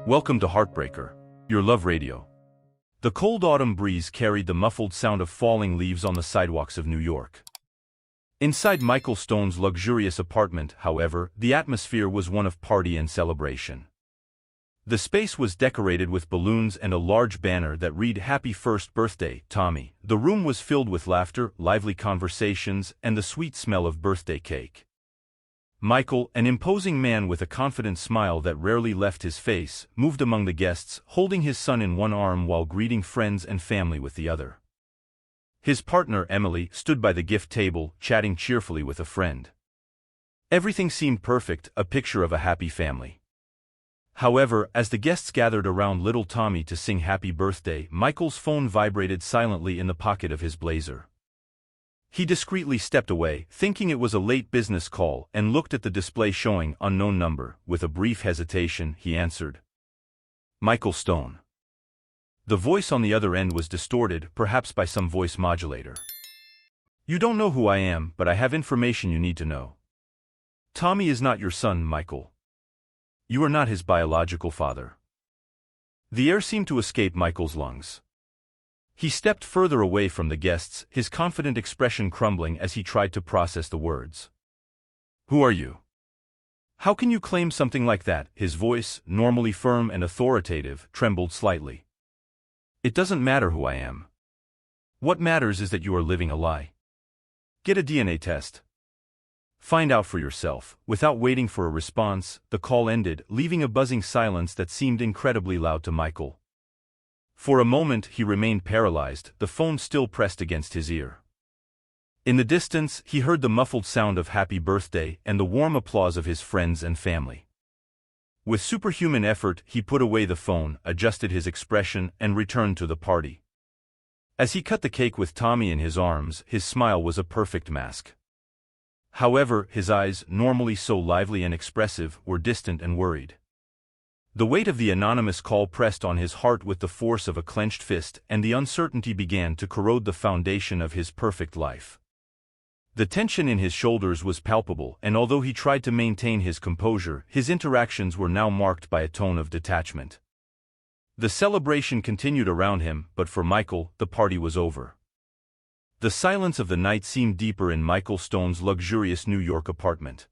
Welcome to Heartbreaker, your love radio. The cold autumn breeze carried the muffled sound of falling leaves on the sidewalks of New York. Inside Michael Stone's luxurious apartment, however, the atmosphere was one of party and celebration. The space was decorated with balloons and a large banner that read "Happy First Birthday, Tommy." The room was filled with laughter, lively conversations, and the sweet smell of birthday cake. Michael, an imposing man with a confident smile that rarely left his face, moved among the guests, holding his son in one arm while greeting friends and family with the other. His partner, Emily, stood by the gift table, chatting cheerfully with a friend. Everything seemed perfect, a picture of a happy family. However, as the guests gathered around little Tommy to sing happy birthday, Michael's phone vibrated silently in the pocket of his blazer. He discreetly stepped away, thinking it was a late business call, and looked at the display showing "unknown number." With a brief hesitation, he answered. Michael Stone. The voice on the other end was distorted, perhaps by some voice modulator. "You don't know who I am, but I have information you need to know. Tommy is not your son, Michael. You are not his biological father." The air seemed to escape Michael's lungs. He stepped further away from the guests, his confident expression crumbling as he tried to process the words. "Who are you? How can you claim something like that?" His voice, normally firm and authoritative, trembled slightly. "It doesn't matter who I am. What matters is that you are living a lie. Get a DNA test. Find out for yourself." Without waiting for a response, the call ended, leaving a buzzing silence that seemed incredibly loud to Michael. For a moment he remained paralyzed, the phone still pressed against his ear. In the distance, he heard the muffled sound of "Happy Birthday" and the warm applause of his friends and family. With superhuman effort, he put away the phone, adjusted his expression, and returned to the party. As he cut the cake with Tommy in his arms, his smile was a perfect mask. However, his eyes, normally so lively and expressive, were distant and worried. The weight of the anonymous call pressed on his heart with the force of a clenched fist, and the uncertainty began to corrode the foundation of his perfect life. The tension in his shoulders was palpable, and although he tried to maintain his composure, his interactions were now marked by a tone of detachment. The celebration continued around him, but for Michael, the party was over. The silence of the night seemed deeper in Michael Stone's luxurious New York apartment.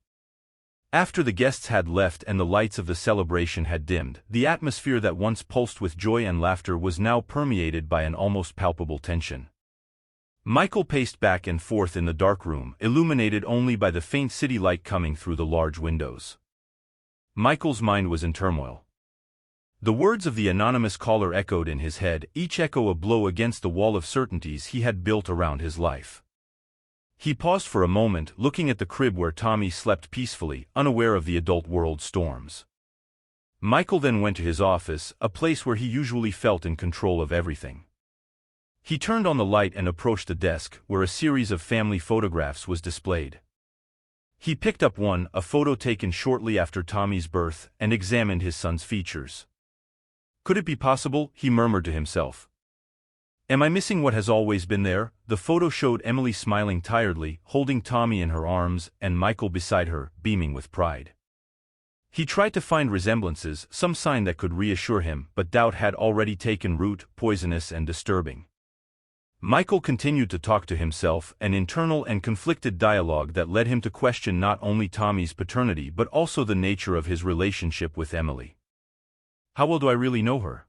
After the guests had left and the lights of the celebration had dimmed, the atmosphere that once pulsed with joy and laughter was now permeated by an almost palpable tension. Michael paced back and forth in the dark room, illuminated only by the faint city light coming through the large windows. Michael's mind was in turmoil. The words of the anonymous caller echoed in his head, each echo a blow against the wall of certainties he had built around his life. He paused for a moment, looking at the crib where Tommy slept peacefully, unaware of the adult world's storms. Michael then went to his office, a place where he usually felt in control of everything. He turned on the light and approached the desk, where a series of family photographs was displayed. He picked up one, a photo taken shortly after Tommy's birth, and examined his son's features. "Could it be possible?" he murmured to himself. "Am I missing what has always been there?" The photo showed Emily smiling tiredly, holding Tommy in her arms, and Michael beside her, beaming with pride. He tried to find resemblances, some sign that could reassure him, but doubt had already taken root, poisonous and disturbing. Michael continued to talk to himself, an internal and conflicted dialogue that led him to question not only Tommy's paternity but also the nature of his relationship with Emily. How well do I really know her?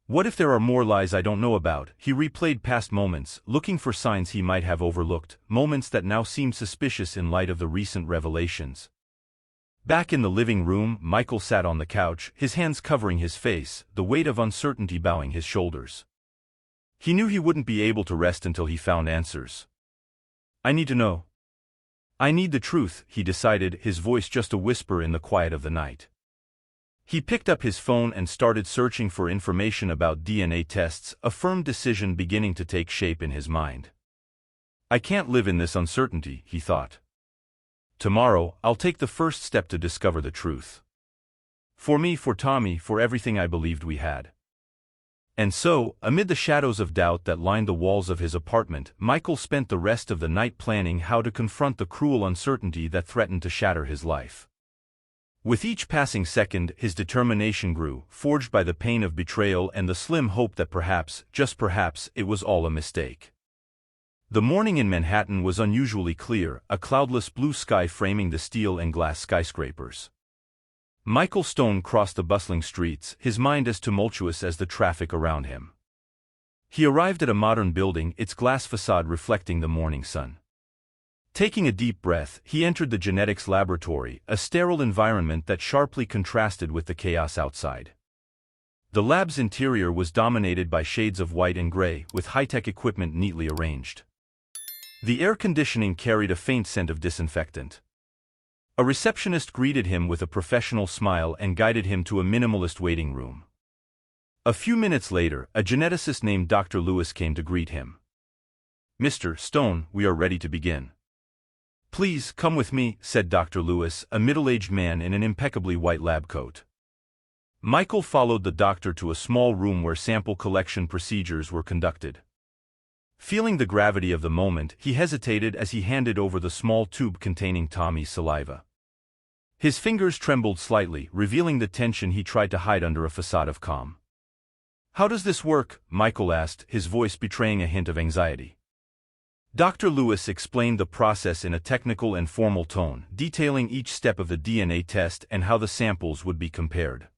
What if there are more lies I don't know about? He replayed past moments, looking for signs he might have overlooked, moments that now seemed suspicious in light of the recent revelations. Back in the living room, Michael sat on the couch, his hands covering his face, the weight of uncertainty bowing his shoulders. He knew he wouldn't be able to rest until he found answers. "I need to know. I need the truth," he decided, his voice just a whisper in the quiet of the night. He picked up his phone and started searching for information about DNA tests, a firm decision beginning to take shape in his mind. "I can't live in this uncertainty," he thought. "Tomorrow, I'll take the first step to discover the truth. For me, for Tommy, for everything I believed we had." And so, amid the shadows of doubt that lined the walls of his apartment, Michael spent the rest of the night planning how to confront the cruel uncertainty that threatened to shatter his life. With each passing second, his determination grew, forged by the pain of betrayal and the slim hope that perhaps, just perhaps, it was all a mistake. The morning in Manhattan was unusually clear, a cloudless blue sky framing the steel and glass skyscrapers. Michael Stone crossed the bustling streets, his mind as tumultuous as the traffic around him. He arrived at a modern building, its glass facade reflecting the morning sun. Taking a deep breath, he entered the genetics laboratory, a sterile environment that sharply contrasted with the chaos outside. The lab's interior was dominated by shades of white and gray, with high-tech equipment neatly arranged. The air conditioning carried a faint scent of disinfectant. A receptionist greeted him with a professional smile and guided him to a minimalist waiting room. A few minutes later, a geneticist named Dr. Lewis came to greet him. "Mr. Stone, we are ready to begin." "Please, come with me," said Dr. Lewis, a middle-aged man in an impeccably white lab coat. Michael followed the doctor to a small room where sample collection procedures were conducted. Feeling the gravity of the moment, he hesitated as he handed over the small tube containing Tommy's saliva. His fingers trembled slightly, revealing the tension he tried to hide under a facade of calm. "How does this work?" Michael asked, his voice betraying a hint of anxiety. Dr. Lewis explained the process in a technical and formal tone, detailing each step of the DNA test and how the samples would be compared.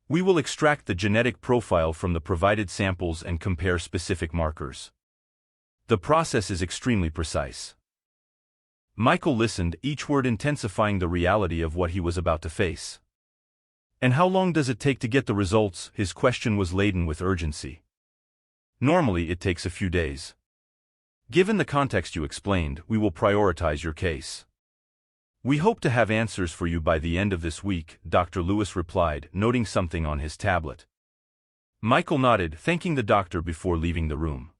"We will extract the genetic profile from the provided samples and compare specific markers. The process is extremely precise." Michael listened, each word intensifying the reality of what he was about to face. "And how long does it take to get the results?" His question was laden with urgency. "Normally it takes a few days. Given the context you explained, we will prioritize your case. We hope to have answers for you by the end of this week," Dr. Lewis replied, noting something on his tablet. Michael nodded, thanking the doctor before leaving the room.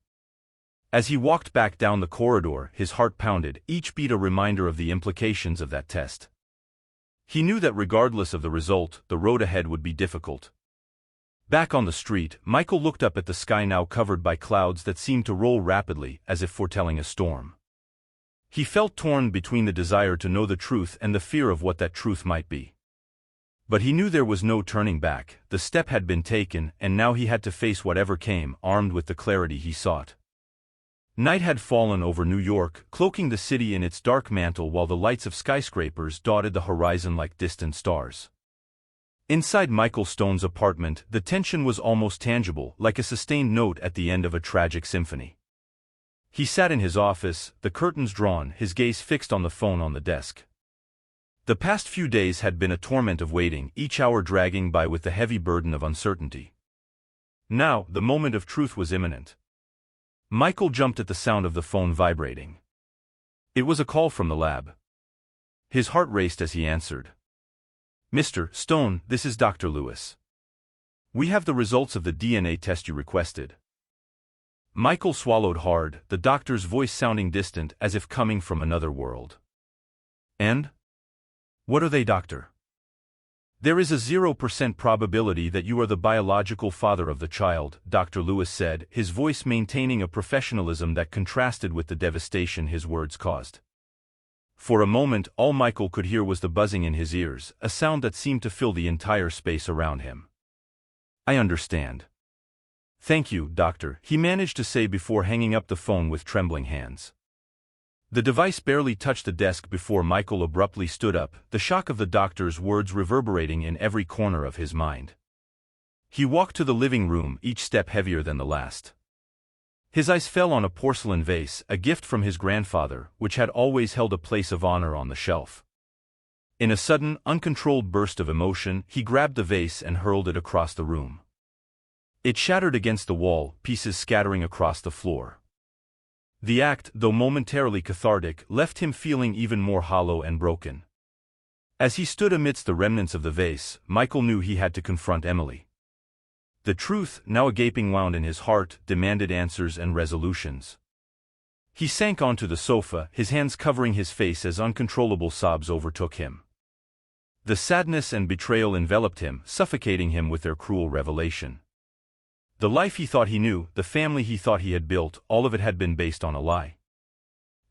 As he walked back down the corridor, his heart pounded, each beat a reminder of the implications of that test. He knew that regardless of the result, the road ahead would be difficult. Back on the street, Michael looked up at the sky now covered by clouds that seemed to roll rapidly, as if foretelling a storm. He felt torn between the desire to know the truth and the fear of what that truth might be. But he knew there was no turning back, the step had been taken, and now he had to face whatever came, armed with the clarity he sought. Night had fallen over New York, cloaking the city in its dark mantle while the lights of skyscrapers dotted the horizon like distant stars. Inside Michael Stone's apartment, the tension was almost tangible, like a sustained note at the end of a tragic symphony. He sat in his office, the curtains drawn, his gaze fixed on the phone on the desk. The past few days had been a torment of waiting, each hour dragging by with the heavy burden of uncertainty. Now, the moment of truth was imminent. Michael jumped at the sound of the phone vibrating. It was a call from the lab. His heart raced as he answered. "Mr. Stone, this is Dr. Lewis. We have the results of the DNA test you requested." Michael swallowed hard, the doctor's voice sounding distant as if coming from another world. "And? What are they, doctor?" "There is a 0% probability that you are the biological father of the child," Dr. Lewis said, his voice maintaining a professionalism that contrasted with the devastation his words caused. For a moment, all Michael could hear was the buzzing in his ears, a sound that seemed to fill the entire space around him. "I understand. Thank you, doctor," he managed to say before hanging up the phone with trembling hands. The device barely touched the desk before Michael abruptly stood up, the shock of the doctor's words reverberating in every corner of his mind. He walked to the living room, each step heavier than the last. His eyes fell on a porcelain vase, a gift from his grandfather, which had always held a place of honor on the shelf. In a sudden, uncontrolled burst of emotion, he grabbed the vase and hurled it across the room. It shattered against the wall, pieces scattering across the floor. The act, though momentarily cathartic, left him feeling even more hollow and broken. As he stood amidst the remnants of the vase, Michael knew he had to confront Emily. The truth, now a gaping wound in his heart, demanded answers and resolutions. He sank onto the sofa, his hands covering his face as uncontrollable sobs overtook him. The sadness and betrayal enveloped him, suffocating him with their cruel revelation. The life he thought he knew, the family he thought he had built, all of it had been based on a lie.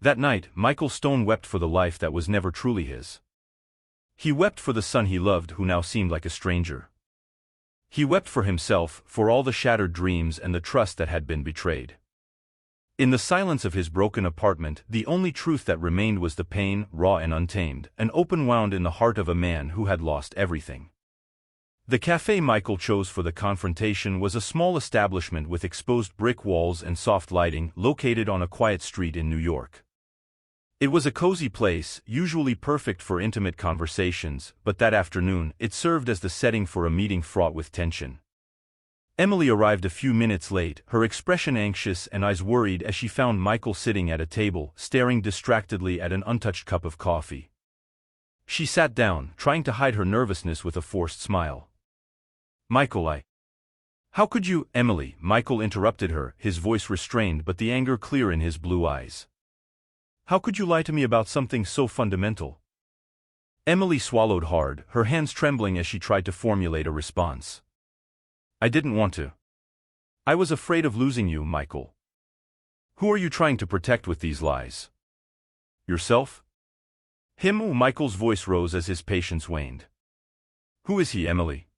That night, Michael Stone wept for the life that was never truly his. He wept for the son he loved who now seemed like a stranger. He wept for himself, for all the shattered dreams and the trust that had been betrayed. In the silence of his broken apartment, the only truth that remained was the pain, raw and untamed, an open wound in the heart of a man who had lost everything. The cafe Michael chose for the confrontation was a small establishment with exposed brick walls and soft lighting, located on a quiet street in New York. It was a cozy place, usually perfect for intimate conversations, but that afternoon, it served as the setting for a meeting fraught with tension. Emily arrived a few minutes late, her expression anxious and eyes worried as she found Michael sitting at a table, staring distractedly at an untouched cup of coffee. She sat down, trying to hide her nervousness with a forced smile. "Michael, How could you, Emily?" Michael interrupted her, his voice restrained but the anger clear in his blue eyes. "How could you lie to me about something so fundamental?" Emily swallowed hard, her hands trembling as she tried to formulate a response. "I didn't want to. I was afraid of losing you, Michael." "Who are you trying to protect with these lies? Yourself?" "Him?" Michael's voice rose as his patience waned. "Who is he, Emily?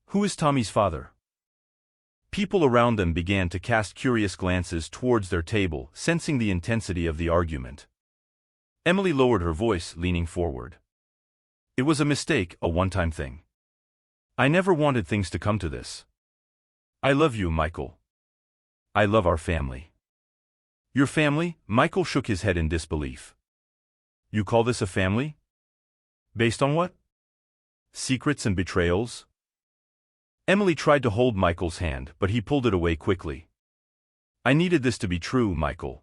Who is Tommy's father?" People around them began to cast curious glances towards their table, sensing the intensity of the argument. Emily lowered her voice, leaning forward. "It was a mistake, a one-time thing. I never wanted things to come to this. I love you, Michael. I love our family." "Your family?" Michael shook his head in disbelief. "You call this a family? Based on what? Secrets and betrayals?" Emily tried to hold Michael's hand, but he pulled it away quickly. "I needed this to be true, Michael.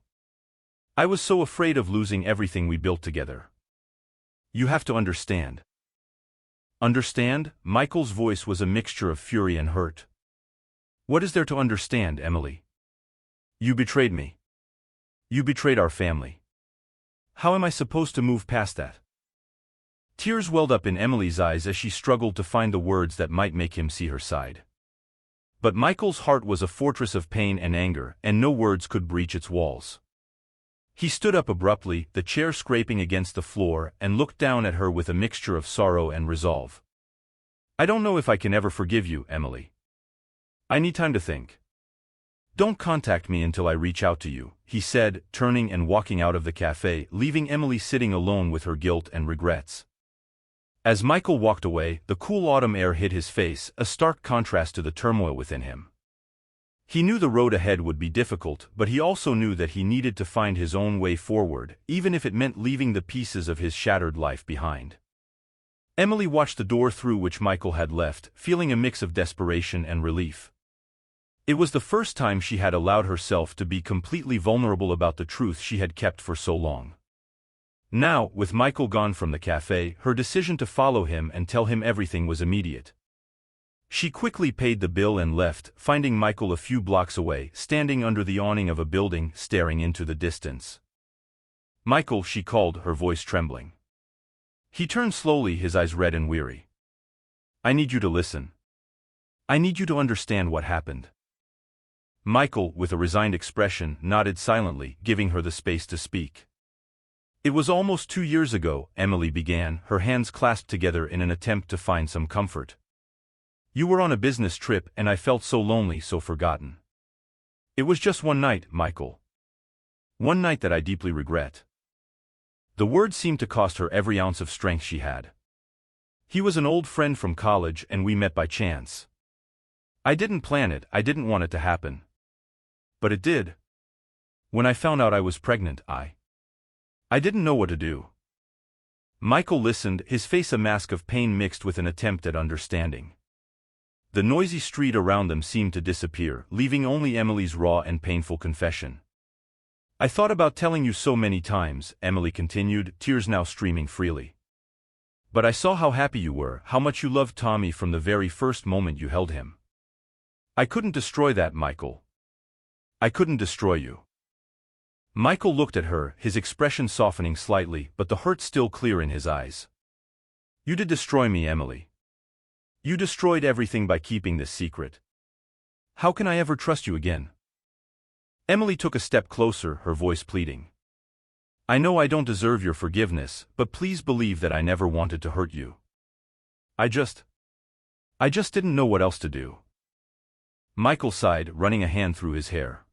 I was so afraid of losing everything we built together. You have to understand." "Understand?" Michael's voice was a mixture of fury and hurt. "What is there to understand, Emily? You betrayed me. You betrayed our family. How am I supposed to move past that?" Tears welled up in Emily's eyes as she struggled to find the words that might make him see her side. But Michael's heart was a fortress of pain and anger, and no words could breach its walls. He stood up abruptly, the chair scraping against the floor, and looked down at her with a mixture of sorrow and resolve. "I don't know if I can ever forgive you, Emily. I need time to think. Don't contact me until I reach out to you," he said, turning and walking out of the cafe, leaving Emily sitting alone with her guilt and regrets. As Michael walked away, the cool autumn air hit his face, a stark contrast to the turmoil within him. He knew the road ahead would be difficult, but he also knew that he needed to find his own way forward, even if it meant leaving the pieces of his shattered life behind. Emily watched the door through which Michael had left, feeling a mix of desperation and relief. It was the first time she had allowed herself to be completely vulnerable about the truth she had kept for so long. Now, with Michael gone from the cafe, her decision to follow him and tell him everything was immediate. She quickly paid the bill and left, finding Michael a few blocks away, standing under the awning of a building, staring into the distance. "Michael," she called, her voice trembling. He turned slowly, his eyes red and weary. "I need you to listen. I need you to understand what happened." Michael, with a resigned expression, nodded silently, giving her the space to speak. "It was almost 2 years ago," Emily began, her hands clasped together in an attempt to find some comfort. "You were on a business trip and I felt so lonely, so forgotten. It was just one night, Michael. One night that I deeply regret." The words seemed to cost her every ounce of strength she had. "He was an old friend from college and we met by chance. I didn't plan it, I didn't want it to happen. But it did. When I found out I was pregnant, I didn't know what to do." Michael listened, his face a mask of pain mixed with an attempt at understanding. The noisy street around them seemed to disappear, leaving only Emily's raw and painful confession. "I thought about telling you so many times," Emily continued, tears now streaming freely. "But I saw how happy you were, how much you loved Tommy from the very first moment you held him. I couldn't destroy that, Michael. I couldn't destroy you." Michael looked at her, his expression softening slightly, but the hurt still clear in his eyes. "You did destroy me, Emily. You destroyed everything by keeping this secret. How can I ever trust you again?" Emily took a step closer, her voice pleading. I know I don't deserve your forgiveness, but please believe that I never wanted to hurt you. I just didn't know what else to do. Michael sighed, running a hand through his hair.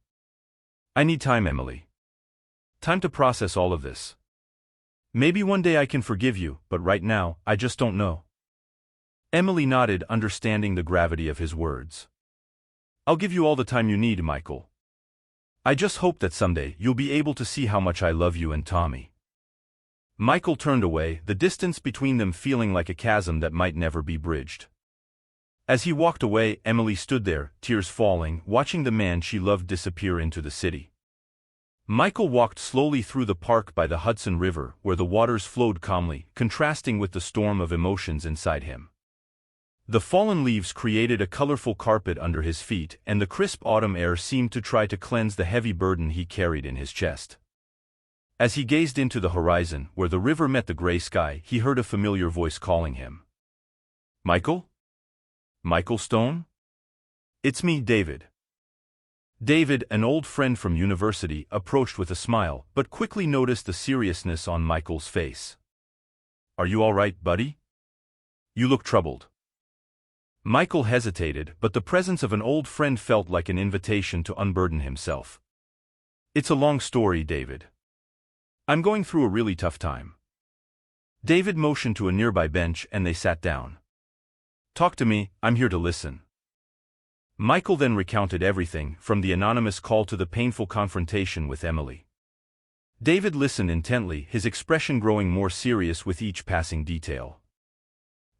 I need time, Emily. Time to process all of this. Maybe one day I can forgive you, but right now, I just don't know. Emily nodded, understanding the gravity of his words. I'll give you all the time you need, Michael. I just hope that someday you'll be able to see how much I love you and Tommy. Michael turned away, the distance between them feeling like a chasm that might never be bridged. As he walked away, Emily stood there, tears falling, watching the man she loved disappear into the city. Michael walked slowly through the park by the Hudson River, where the waters flowed calmly, contrasting with the storm of emotions inside him. The fallen leaves created a colorful carpet under his feet, and the crisp autumn air seemed to try to cleanse the heavy burden he carried in his chest. As he gazed into the horizon, where the river met the gray sky, he heard a familiar voice calling him. Michael? Michael Stone? It's me, David. David, an old friend from university, approached with a smile, but quickly noticed the seriousness on Michael's face. Are you all right, buddy? You look troubled. Michael hesitated, but the presence of an old friend felt like an invitation to unburden himself. It's a long story, David. I'm going through a really tough time. David motioned to a nearby bench and they sat down. Talk to me, I'm here to listen. Michael then recounted everything, from the anonymous call to the painful confrontation with Emily. David listened intently, his expression growing more serious with each passing detail.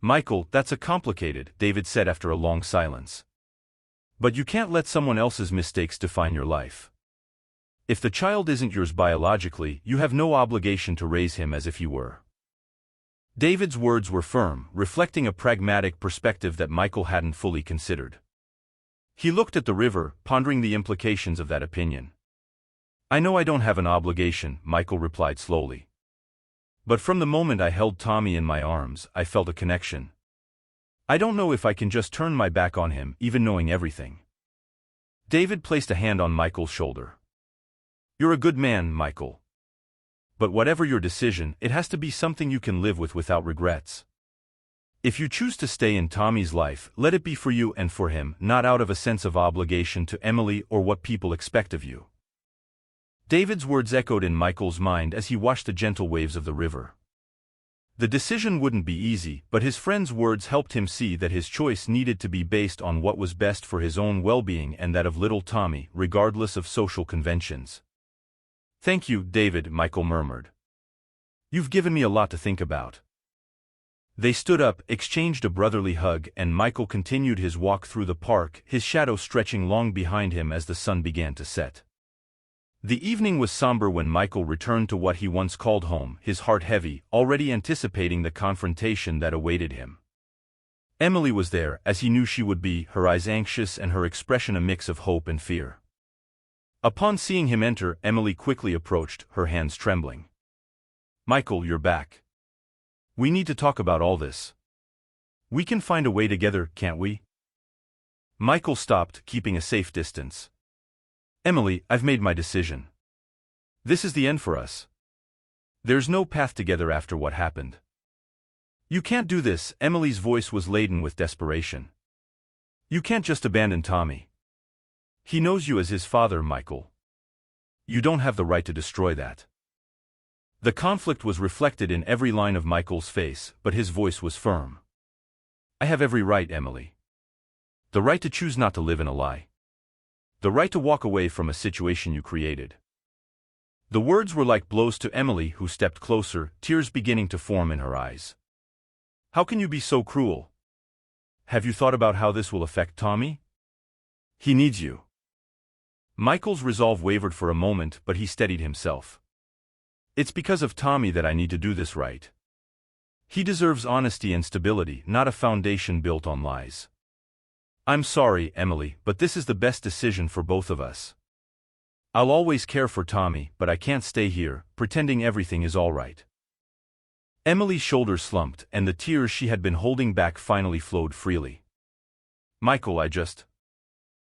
Michael, that's a complicated, David said after a long silence. But you can't let someone else's mistakes define your life. If the child isn't yours biologically, you have no obligation to raise him as if he were. David's words were firm, reflecting a pragmatic perspective that Michael hadn't fully considered. He looked at the river, pondering the implications of that opinion. I know I don't have an obligation, Michael replied slowly. But from the moment I held Tommy in my arms, I felt a connection. I don't know if I can just turn my back on him, even knowing everything. David placed a hand on Michael's shoulder. You're a good man, Michael. But whatever your decision, it has to be something you can live with without regrets. If you choose to stay in Tommy's life, let it be for you and for him, not out of a sense of obligation to Emily or what people expect of you. David's words echoed in Michael's mind as he watched the gentle waves of the river. The decision wouldn't be easy, but his friend's words helped him see that his choice needed to be based on what was best for his own well-being and that of little Tommy, regardless of social conventions. Thank you, David, Michael murmured. You've given me a lot to think about. They stood up, exchanged a brotherly hug, and Michael continued his walk through the park, his shadow stretching long behind him as the sun began to set. The evening was somber when Michael returned to what he once called home, his heart heavy, already anticipating the confrontation that awaited him. Emily was there, as he knew she would be, her eyes anxious and her expression a mix of hope and fear. Upon seeing him enter, Emily quickly approached, her hands trembling. Michael, you're back. We need to talk about all this. We can find a way together, can't we? Michael stopped, keeping a safe distance. Emily, I've made my decision. This is the end for us. There's no path together after what happened. You can't do this, Emily's voice was laden with desperation. You can't just abandon Tommy. He knows you as his father, Michael. You don't have the right to destroy that. The conflict was reflected in every line of Michael's face, but his voice was firm. I have every right, Emily. The right to choose not to live in a lie. The right to walk away from a situation you created. The words were like blows to Emily, who stepped closer, tears beginning to form in her eyes. How can you be so cruel? Have you thought about how this will affect Tommy? He needs you. Michael's resolve wavered for a moment, but he steadied himself. It's because of Tommy that I need to do this right. He deserves honesty and stability, not a foundation built on lies. I'm sorry, Emily, but this is the best decision for both of us. I'll always care for Tommy, but I can't stay here, pretending everything is all right. Emily's shoulders slumped, and the tears she had been holding back finally flowed freely. Michael,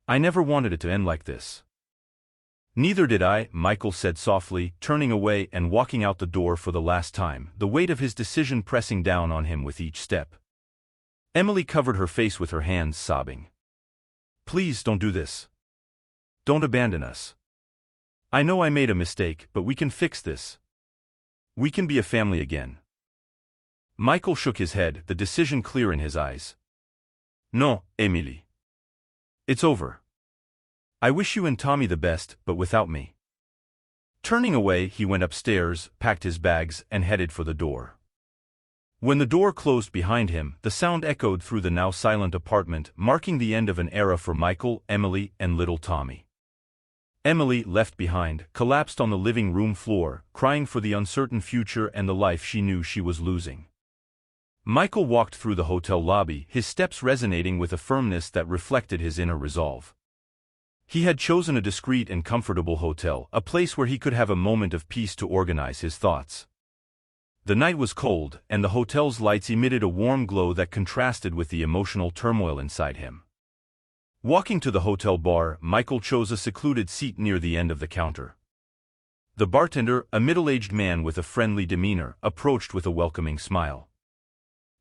I never wanted it to end like this. Neither did I, Michael said softly, turning away and walking out the door for the last time, the weight of his decision pressing down on him with each step. Emily covered her face with her hands, sobbing. Please don't do this. Don't abandon us. I know I made a mistake, but we can fix this. We can be a family again. Michael shook his head, the decision clear in his eyes. No, Emily. It's over. I wish you and Tommy the best, but without me. Turning away, he went upstairs, packed his bags, and headed for the door. When the door closed behind him, the sound echoed through the now silent apartment, marking the end of an era for Michael, Emily, and little Tommy. Emily, left behind, collapsed on the living room floor, crying for the uncertain future and the life she knew she was losing. Michael walked through the hotel lobby, his steps resonating with a firmness that reflected his inner resolve. He had chosen a discreet and comfortable hotel, a place where he could have a moment of peace to organize his thoughts. The night was cold, and the hotel's lights emitted a warm glow that contrasted with the emotional turmoil inside him. Walking to the hotel bar, Michael chose a secluded seat near the end of the counter. The bartender, a middle-aged man with a friendly demeanor, approached with a welcoming smile.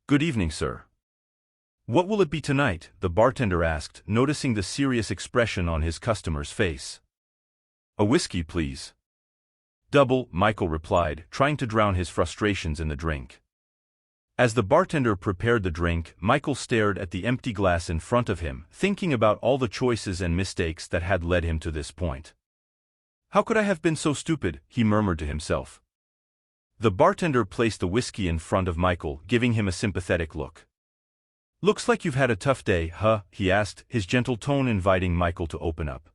"Good evening, sir. What will it be tonight?" the bartender asked, noticing the serious expression on his customer's face. "A whiskey, please." "Double," Michael replied, trying to drown his frustrations in the drink. As the bartender prepared the drink, Michael stared at the empty glass in front of him, thinking about all the choices and mistakes that had led him to this point. "How could I have been so stupid?" he murmured to himself. The bartender placed the whiskey in front of Michael, giving him a sympathetic look. "Looks like you've had a tough day, huh?" he asked, his gentle tone inviting Michael to open up.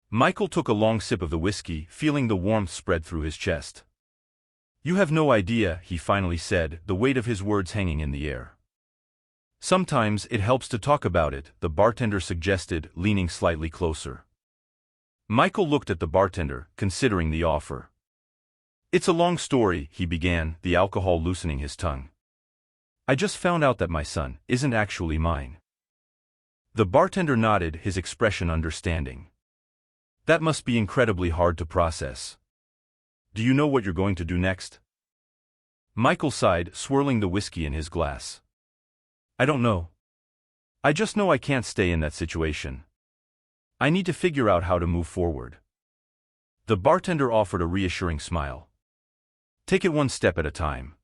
Michael took a long sip of the whiskey, feeling the warmth spread through his chest. "You have no idea," he finally said, the weight of his words hanging in the air. "Sometimes it helps to talk about it," the bartender suggested, leaning slightly closer. Michael looked at the bartender, considering the offer. "It's a long story," he began, the alcohol loosening his tongue. "I just found out that my son isn't actually mine." The bartender nodded, his expression understanding. "That must be incredibly hard to process. Do you know what you're going to do next?" Michael sighed, swirling the whiskey in his glass. "I don't know. I just know I can't stay in that situation. I need to figure out how to move forward." The bartender offered a reassuring smile. "Take it one step at a time.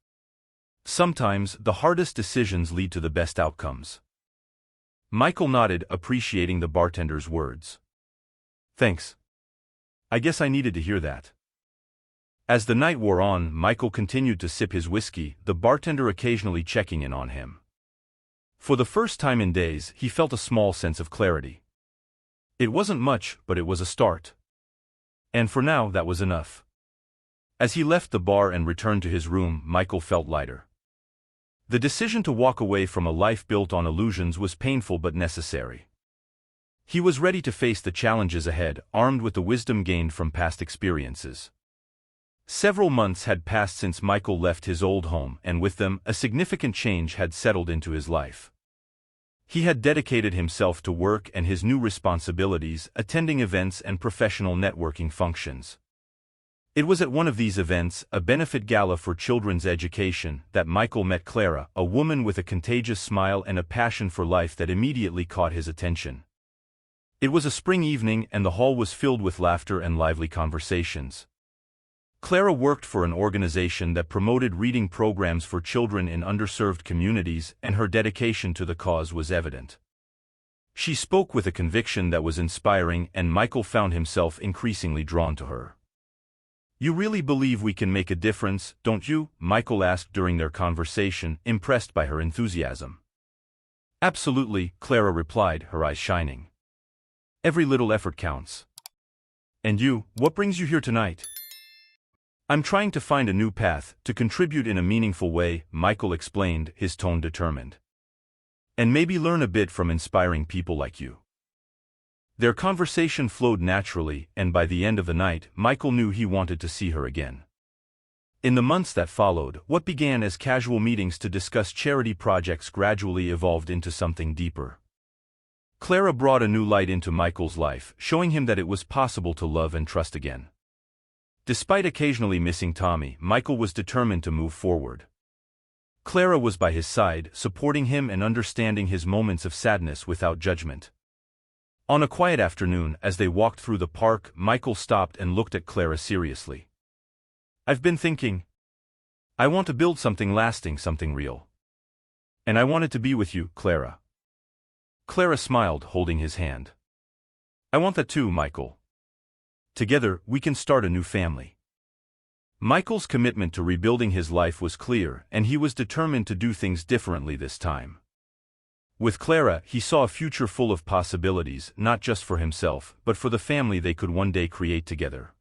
Sometimes, the hardest decisions lead to the best outcomes." Michael nodded, appreciating the bartender's words. "Thanks. I guess I needed to hear that." As the night wore on, Michael continued to sip his whiskey, the bartender occasionally checking in on him. For the first time in days, he felt a small sense of clarity. It wasn't much, but it was a start. And for now, that was enough. As he left the bar and returned to his room, Michael felt lighter. The decision to walk away from a life built on illusions was painful but necessary. He was ready to face the challenges ahead, armed with the wisdom gained from past experiences. Several months had passed since Michael left his old home, and with them, a significant change had settled into his life. He had dedicated himself to work and his new responsibilities, attending events and professional networking functions. It was at one of these events, a benefit gala for children's education, that Michael met Clara, a woman with a contagious smile and a passion for life that immediately caught his attention. It was a spring evening, and the hall was filled with laughter and lively conversations. Clara worked for an organization that promoted reading programs for children in underserved communities, and her dedication to the cause was evident. She spoke with a conviction that was inspiring, and Michael found himself increasingly drawn to her. "You really believe we can make a difference, don't you?" Michael asked during their conversation, impressed by her enthusiasm. "Absolutely," Clara replied, her eyes shining. "Every little effort counts." "And you, what brings you here tonight?" "I'm trying to find a new path, to contribute in a meaningful way," Michael explained, his tone determined. "And maybe learn a bit from inspiring people like you." Their conversation flowed naturally, and by the end of the night, Michael knew he wanted to see her again. In the months that followed, what began as casual meetings to discuss charity projects gradually evolved into something deeper. Clara brought a new light into Michael's life, showing him that it was possible to love and trust again. Despite occasionally missing Tommy, Michael was determined to move forward. Clara was by his side, supporting him and understanding his moments of sadness without judgment. On a quiet afternoon, as they walked through the park, Michael stopped and looked at Clara seriously. "I've been thinking. I want to build something lasting, something real. And I wanted to be with you, Clara." Clara smiled, holding his hand. "I want that too, Michael. Together, we can start a new family." Michael's commitment to rebuilding his life was clear, and he was determined to do things differently this time. With Clara, he saw a future full of possibilities, not just for himself, but for the family they could one day create together.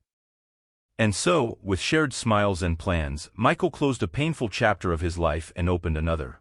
And so, with shared smiles and plans, Michael closed a painful chapter of his life and opened another.